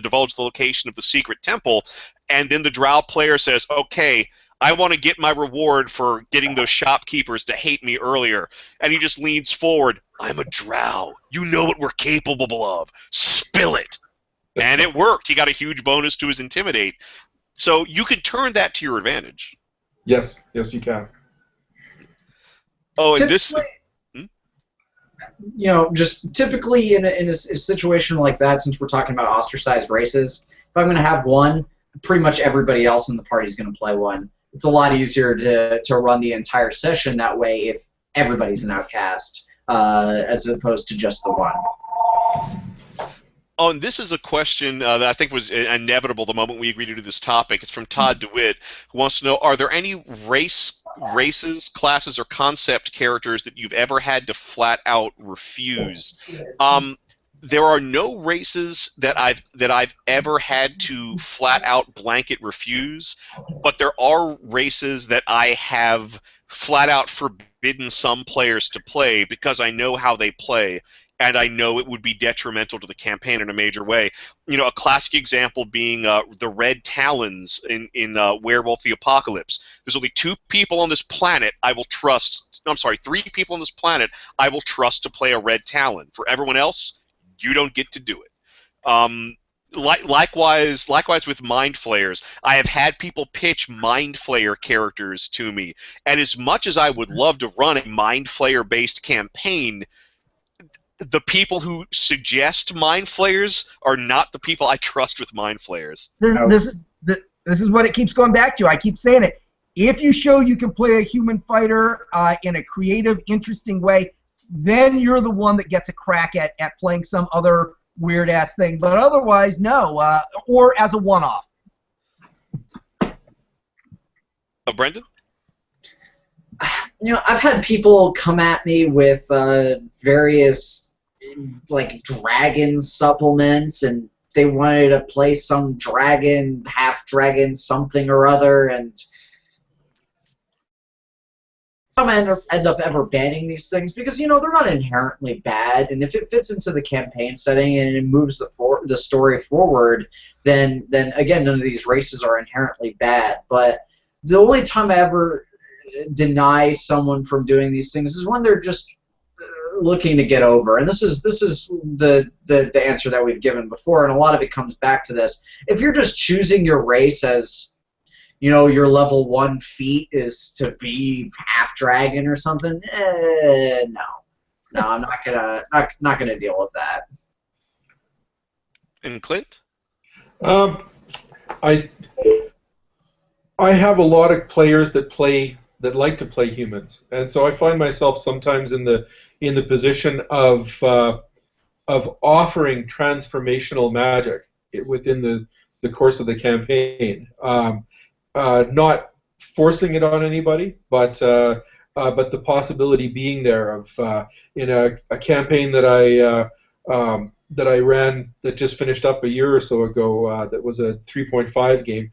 divulge the location of the secret temple, and then the drow player says, "Okay, I want to get my reward for getting those shopkeepers to hate me earlier." And he just leans forward. "I'm a drow. You know what we're capable of. Spill it." And it worked. He got a huge bonus to his intimidate. So you can turn that to your advantage. Yes, you can. Oh, and this... Just typically in a situation like that, since we're talking about ostracized races, if I'm going to have one, pretty much everybody else in the party is going to play one. It's a lot easier to run the entire session that way if everybody's an outcast, as opposed to just the one. Oh, and this is a question that I think was inevitable the moment we agreed to do this topic. It's from Todd DeWitt, who wants to know, are there any races, classes, or concept characters that you've ever had to flat out refuse? There are no races that I've ever had to flat out blanket refuse, but there are races that I have flat out forbidden some players to play because I know how they play, and I know it would be detrimental to the campaign in a major way. A classic example being the Red Talons in Werewolf the Apocalypse. There's only 2 people on this planet I will trust. I'm sorry, 3 people on this planet I will trust to play a Red Talon. For everyone else, you don't get to do it. Likewise with Mind Flayers, I have had people pitch Mind Flayer characters to me, and as much as I would love to run a Mind Flayer-based campaign, the people who suggest Mind Flayers are not the people I trust with Mind Flayers. This is what it keeps going back to. I keep saying it. If you show you can play a human fighter in a creative, interesting way, then you're the one that gets a crack at playing some other weird-ass thing. But otherwise, no. Or as a one-off. Brendan? I've had people come at me with various, dragon supplements, and they wanted to play some dragon, half-dragon, something or other, and I end up ever banning these things because they're not inherently bad, and if it fits into the campaign setting and it moves the story forward, then again, none of these races are inherently bad. But the only time I ever deny someone from doing these things is when they're just looking to get over, and this is the answer that we've given before, and a lot of it comes back to this. If you're just choosing your race as your level 1 feat is to be half dragon or something. No, I'm not gonna deal with that. And Clint? I have a lot of players that like to play humans, and so I find myself sometimes in the position of offering transformational magic within the course of the campaign. Not forcing it on anybody, but the possibility being there of in a campaign that I ran that just finished up a year or so ago. That was a 3.5 game.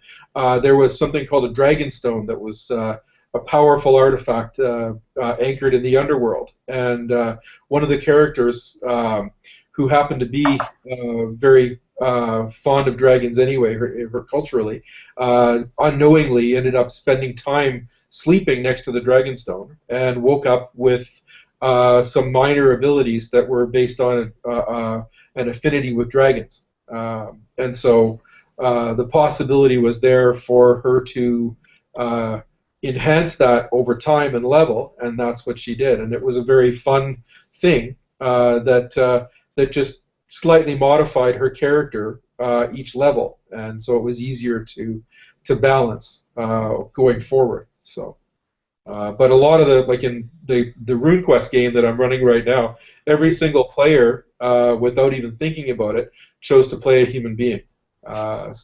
There was something called a Dragonstone that was a powerful artifact anchored in the underworld, and one of the characters who happened to be very fond of dragons anyway, her culturally, unknowingly ended up spending time sleeping next to the Dragonstone and woke up with some minor abilities that were based on an affinity with dragons. And so the possibility was there for her to enhance that over time and level, and that's what she did. And it was a very fun thing that just slightly modified her character each level, and so it was easier to balance going forward. So, but a lot of like in the RuneQuest game that I'm running right now, every single player, without even thinking about it, chose to play a human being. And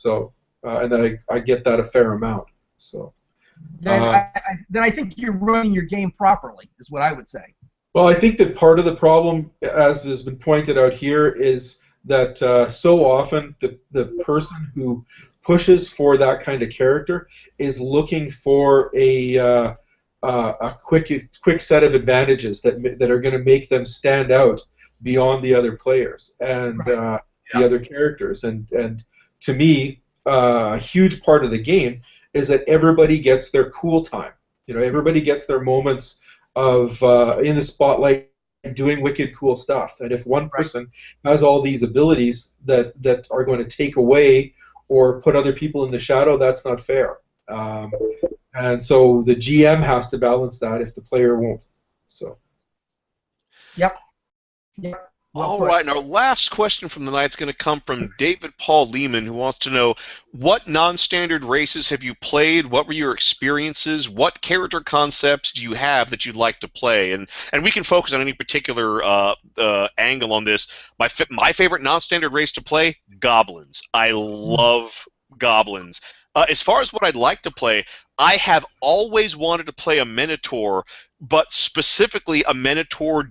then I get that a fair amount. So. Then I think you're running your game properly, is what I would say. Well, I think that part of the problem, as has been pointed out here, is that so often the person who pushes for that kind of character is looking for a quick set of advantages that are going to make them stand out beyond the other players and the other characters. And to me, a huge part of the game is that everybody gets their cool time. Everybody gets their moments of in the spotlight doing wicked cool stuff. And if one person has all these abilities that are going to take away or put other people in the shadow, that's not fair. And so the GM has to balance that if the player won't. So. Yep. All right, and our last question from the night is going to come from David Paul Lehman, who wants to know, what non-standard races have you played? What were your experiences? What character concepts do you have that you'd like to play? And we can focus on any particular angle on this. My favorite non-standard race to play, goblins. I love goblins. As far as what I'd like to play, I have always wanted to play a minotaur, but specifically a minotaur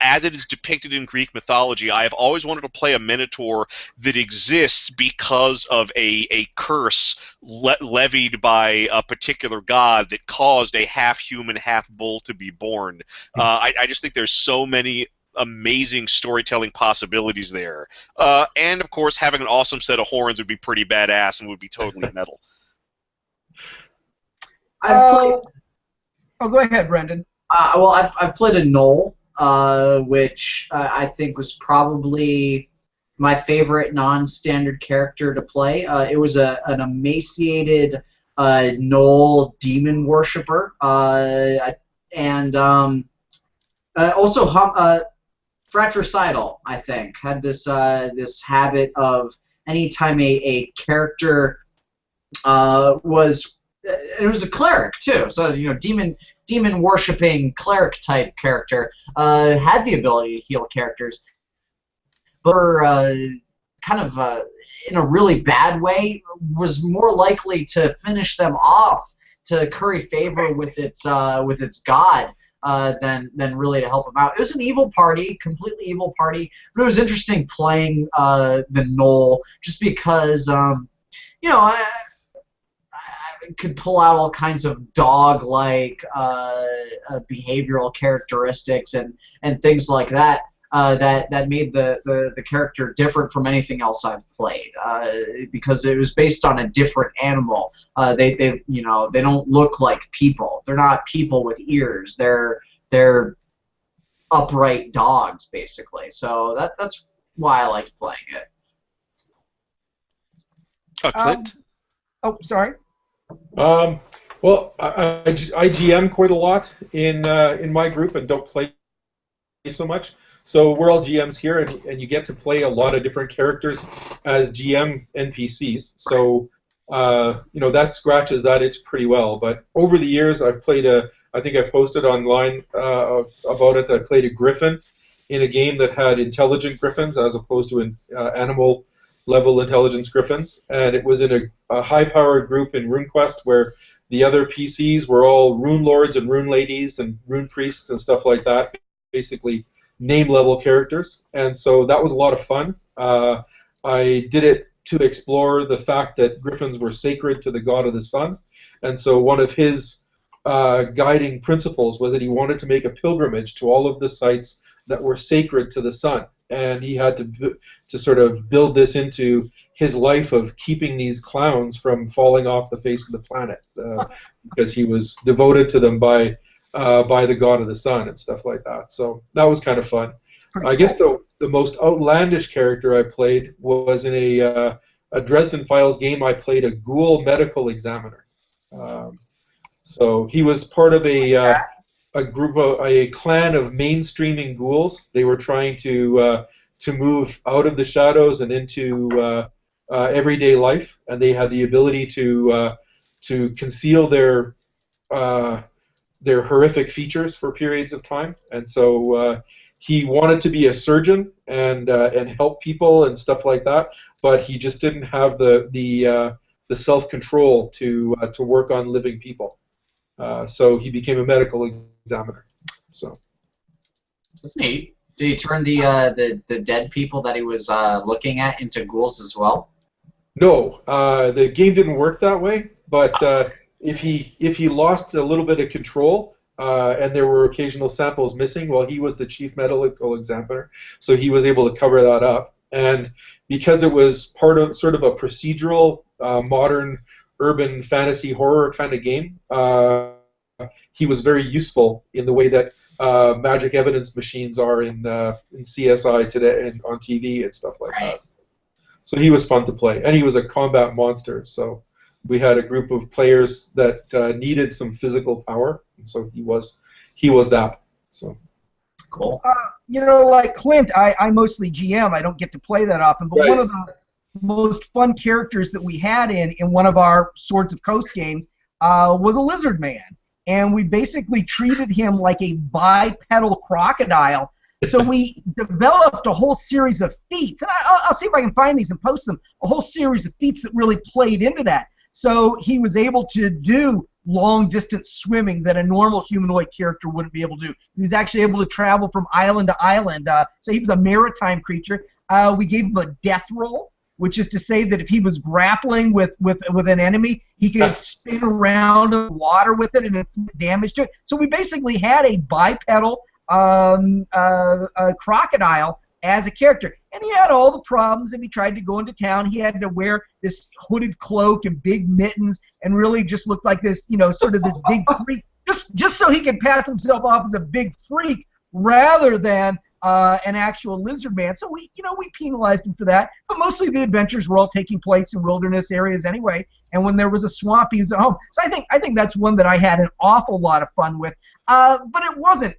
as it is depicted in Greek mythology. I have always wanted to play a minotaur that exists because of a curse levied by a particular god that caused a half-human, half-bull to be born. I just think there's so many amazing storytelling possibilities there. And, of course, having an awesome set of horns would be pretty badass and would be totally metal. Oh, go ahead, Brendan. Well, I've played a gnoll, which I think was probably my favorite non-standard character to play. It was an emaciated gnoll demon worshiper, and also fratricidal, I think, had this habit of anytime a character was, it was a cleric too, so demon worshipping cleric type character had the ability to heal characters, but kind of in a really bad way, was more likely to finish them off, to curry favor with its god. Than really to help him out. It was an evil party, completely evil party, but it was interesting playing the gnoll just because, I could pull out all kinds of dog-like behavioral characteristics and things like that. That made the character different from anything else I've played, because it was based on a different animal. They don't look like people. They're not people with ears. They're upright dogs, basically. So that's why I liked playing it. Clint? Sorry. Well, I GM quite a lot in my group and don't play so much. So we're all GMs here, and you get to play a lot of different characters as GM NPCs. So that scratches that itch pretty well. But over the years, I've played I think I posted online about it. I played a griffin in a game that had intelligent griffins as opposed to animal level intelligence griffins, and it was in a high-powered group in RuneQuest where the other PCs were all rune lords and rune ladies and rune priests and stuff like that, basically name-level characters, and so that was a lot of fun. I did it to explore the fact that griffins were sacred to the god of the sun, and so one of his guiding principles was that he wanted to make a pilgrimage to all of the sites that were sacred to the sun, and he had to sort of build this into his life of keeping these clowns from falling off the face of the planet, because he was devoted to them by the god of the sun and stuff like that. So that was kind of fun. I guess the most outlandish character I played was in a Dresden Files game. I played a ghoul medical examiner. So he was part of a clan of mainstreaming ghouls. They were trying to move out of the shadows and into everyday life, and they had the ability to conceal their horrific features for periods of time. And so he wanted to be a surgeon and help people and stuff like that, but he just didn't have the self-control to work on living people. So he became a medical examiner. So That's neat. Did he turn the dead people that he was looking at into ghouls as well? No, the game didn't work that way. But if he lost a little bit of control, and there were occasional samples missing, well, he was the chief medical examiner, so he was able to cover that up. And because it was part of sort of a procedural, modern, urban fantasy horror kind of game, he was very useful in the way that magic evidence machines are in CSI today and on TV and stuff like that. So he was fun to play, and he was a combat monster. So we had a group of players that needed some physical power, and so he was that. So cool. Like Clint, I mostly GM. I don't get to play that often, but one of the most fun characters that we had in one of our Swords of Coast games was a lizard man, and we basically treated him like a bipedal crocodile. So we developed a whole series of feats, and I'll see if I can find these and post them, a whole series of feats that really played into that. So he was able to do long-distance swimming that a normal humanoid character wouldn't be able to do. He was actually able to travel from island to island. So he was a maritime creature. We gave him a death roll, which is to say that if he was grappling with an enemy, he could spin around in the water with it and inflict damage to it. So we basically had a bipedal crocodile as a character. And he had all the problems. If he tried to go into town, he had to wear this hooded cloak and big mittens and really just looked like this, sort of this big freak, just so he could pass himself off as a big freak rather than an actual lizard man. So we penalized him for that. But mostly the adventures were all taking place in wilderness areas anyway. And when there was a swamp, he was at home. So I think that's one that I had an awful lot of fun with. But it wasn't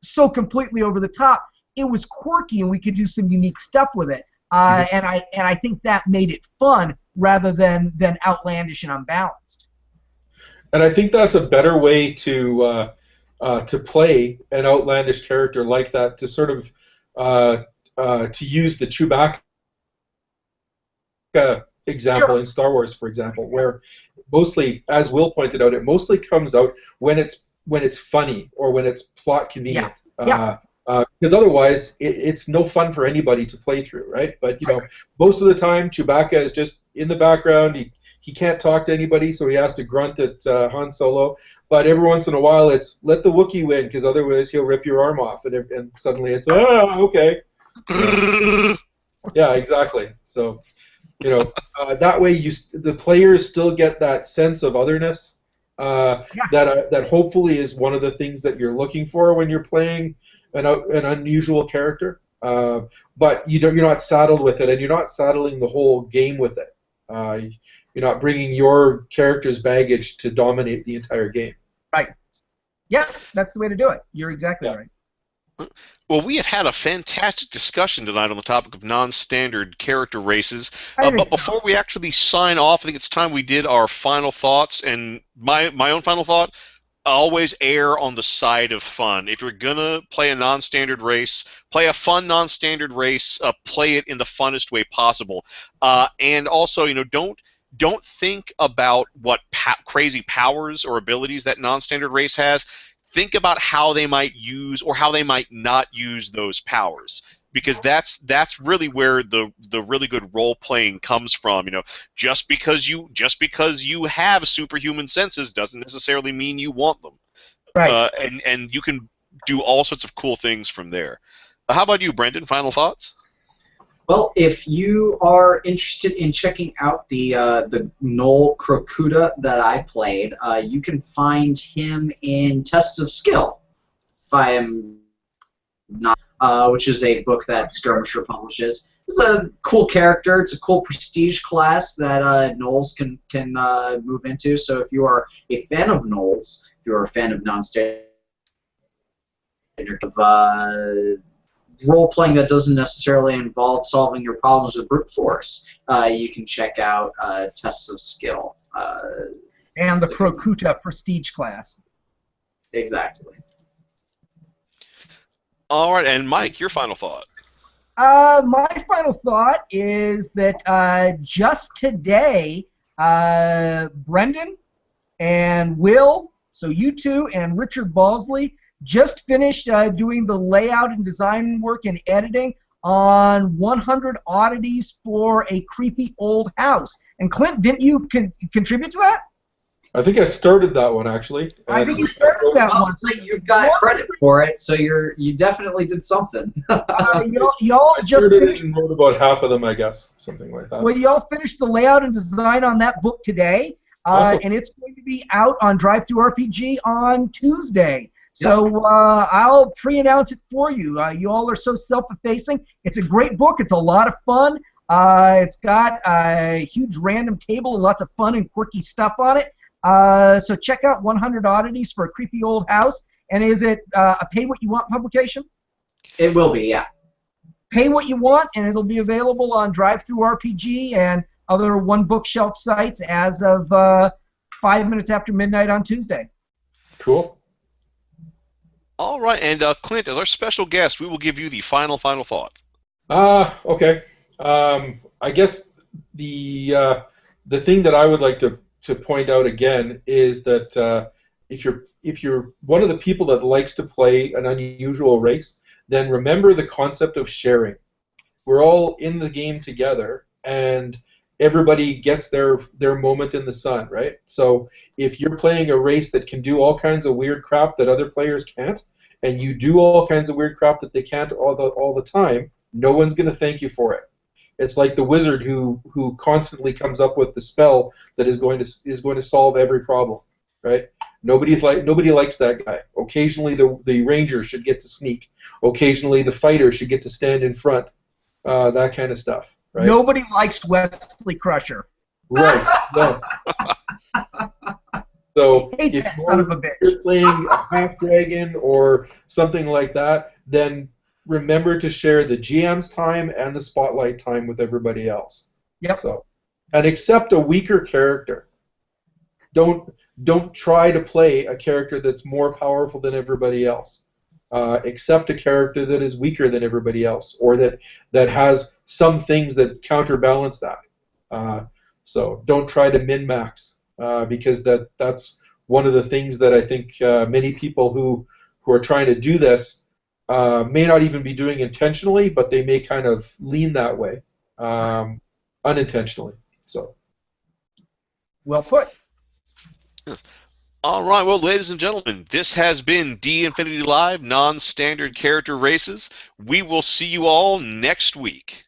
so completely over the top. It was quirky, and we could do some unique stuff with it. And I think that made it fun rather than outlandish and unbalanced. And I think that's a better way to play an outlandish character like that, to sort of to use the Chewbacca example in Star Wars, for example, where mostly, as Will pointed out, it mostly comes out when it's funny or when it's plot convenient. Because otherwise, it's no fun for anybody to play through, right? But most of the time, Chewbacca is just in the background. He can't talk to anybody, so he has to grunt at Han Solo. But every once in a while, it's let the Wookiee win, because otherwise he'll rip your arm off, and suddenly it's okay. Yeah, exactly. So that way the players still get that sense of otherness. That hopefully is one of the things that you're looking for when you're playing an unusual character, but you're not saddled with it, and you're not saddling the whole game with it. You're not bringing your character's baggage to dominate the entire game. Right. Yeah, that's the way to do it. You're exactly right. Well, we have had a fantastic discussion tonight on the topic of non-standard character races. I think But so. before we actually sign off, I think it's time we did our final thoughts. And my own final thought: always err on the side of fun. If you're gonna play a non-standard race, play a fun non-standard race. Play it in the funnest way possible. And also, don't think about what crazy powers or abilities that non-standard race has. Think about how they might use or how they might not use those powers, because that's really where the really good role playing comes from. Just because you have superhuman senses doesn't necessarily mean you want them. Right. And you can do all sorts of cool things from there. How about you, Brendan? Final thoughts? Well, if you are interested in checking out the Noel Crocuta that I played, you can find him in Tests of Skill, if I am not, which is a book that Skirmisher publishes. It's a cool character. It's a cool prestige class that Noels can move into. So if you are a fan of Noels, if you are a fan of non-standard role-playing that doesn't necessarily involve solving your problems with brute force, you can check out Tests of Skill. And the Crocuta prestige class. Exactly. All right, and Mike, your final thought. My final thought is that just today, Brendan and Will, so you two, and Richard Balsley just finished doing the layout and design work and editing on 100 oddities for a creepy old house. And Clint, didn't you contribute to that? I think I started that one actually. I think you started that one. So you've got credit for it, so you definitely did something. Y'all I just started finished. and wrote about half of them, I guess, something like that. Well, y'all finished the layout and design on that book today, Awesome. and it's going to be out on Drive-Thru-RPG on Tuesday. So I'll pre-announce it for you. You all are so self-effacing. It's a great book. It's a lot of fun. It's got a huge random table and lots of fun and quirky stuff on it. So check out 100 Oddities for a Creepy Old House. And is it a pay-what-you-want publication? It will be, yeah. Pay what you want, and it'll be available on Drive-Thru-RPG and other one-bookshelf sites as of 5 minutes after midnight on Tuesday. Cool. All right, and Clint, as our special guest, we will give you the final thought. Okay. I guess the thing that I would like to point out again is that if you're one of the people that likes to play an unusual race, then remember the concept of sharing. We're all in the game together, and everybody gets their moment in the sun, right? So if you're playing a race that can do all kinds of weird crap that other players can't, and you do all kinds of weird crap that they can't all the time, no one's going to thank you for it. It's like the wizard who constantly comes up with the spell that is going to solve every problem, right? Nobody likes that guy. Occasionally the ranger should get to sneak. Occasionally the fighter should get to stand in front. That kind of stuff, right? Nobody likes Wesley Crusher. Right. Yes. So Hate if that son of a bitch. you're playing a half dragon or something like that, then remember to share the GM's time and the spotlight time with everybody else. Yep. So, and accept a weaker character. Don't try to play a character that's more powerful than everybody else. Accept a character that is weaker than everybody else, or that has some things that counterbalance that. So don't try to min-max, because that's one of the things that I think many people who are trying to do this may not even be doing intentionally, but they may kind of lean that way unintentionally. So. Well put. All right, well, ladies and gentlemen, this has been D Infinity Live, non-standard character races. We will see you all next week.